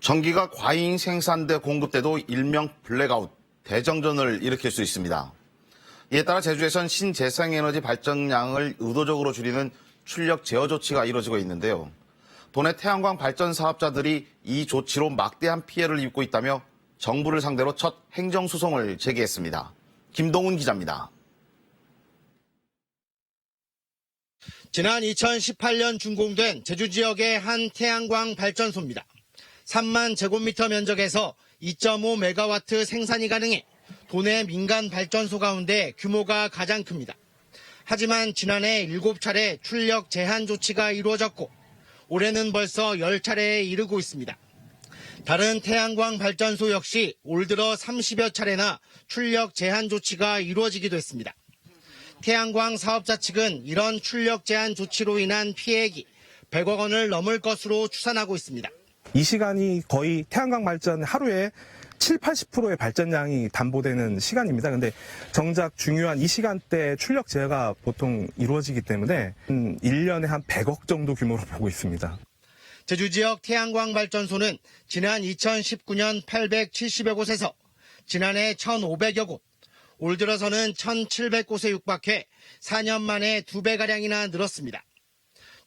전기가 과잉 생산돼 공급돼도 일명 블랙아웃, 대정전을 일으킬 수 있습니다. 이에 따라 제주에선 신재생에너지 발전량을 의도적으로 줄이는 출력 제어 조치가 이루어지고 있는데요. 도내 태양광 발전 사업자들이 이 조치로 막대한 피해를 입고 있다며 정부를 상대로 첫 행정소송을 제기했습니다. 김동훈 기자입니다. 지난 2018년 준공된 제주 지역의 한 태양광 발전소입니다. 3만 제곱미터 면적에서 2.5메가와트 생산이 가능해 도내 민간 발전소 가운데 규모가 가장 큽니다. 하지만 지난해 7차례 출력 제한 조치가 이루어졌고 올해는 벌써 10차례에 이르고 있습니다. 다른 태양광 발전소 역시 올 들어 30여 차례나 출력 제한 조치가 이루어지기도 했습니다. 태양광 사업자 측은 이런 출력 제한 조치로 인한 피해액이 100억 원을 넘을 것으로 추산하고 있습니다. 이 시간이 거의 태양광 발전 하루에 70~80%의 발전량이 담보되는 시간입니다. 근데 정작 중요한 이 시간대 출력 제어가 보통 이루어지기 때문에 1년에 한 100억 정도 규모로 보고 있습니다. 제주 지역 태양광 발전소는 지난 2019년 870여 곳에서 지난해 1,500여 곳, 올 들어서는 1,700곳에 육박해 4년 만에 2배가량이나 늘었습니다.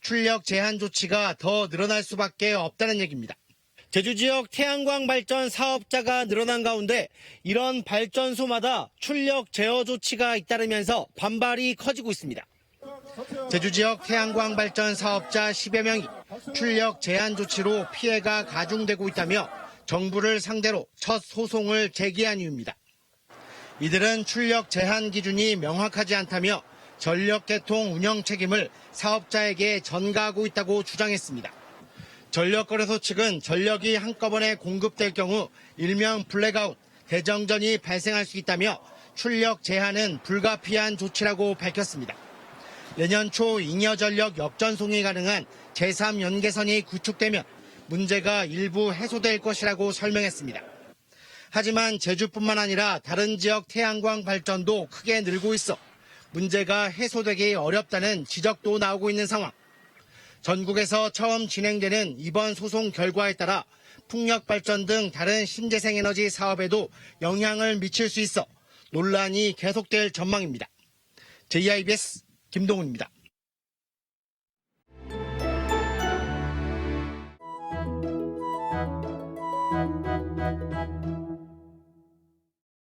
출력 제한 조치가 더 늘어날 수밖에 없다는 얘기입니다. 제주 지역 태양광 발전 사업자가 늘어난 가운데 이런 발전소마다 출력 제어 조치가 잇따르면서 반발이 커지고 있습니다. 제주 지역 태양광 발전 사업자 10여 명이 출력 제한 조치로 피해가 가중되고 있다며 정부를 상대로 첫 소송을 제기한 이유입니다. 이들은 출력 제한 기준이 명확하지 않다며 전력 개통 운영 책임을 사업자에게 전가하고 있다고 주장했습니다. 전력거래소 측은 전력이 한꺼번에 공급될 경우 일명 블랙아웃, 대정전이 발생할 수 있다며 출력 제한은 불가피한 조치라고 밝혔습니다. 내년 초 잉여전력 역전송이 가능한 제3연계선이 구축되면 문제가 일부 해소될 것이라고 설명했습니다. 하지만 제주뿐만 아니라 다른 지역 태양광 발전도 크게 늘고 있어 문제가 해소되기 어렵다는 지적도 나오고 있는 상황. 전국에서 처음 진행되는 이번 소송 결과에 따라 풍력발전 등 다른 신재생에너지 사업에도 영향을 미칠 수 있어 논란이 계속될 전망입니다. JIBS 김동훈입니다.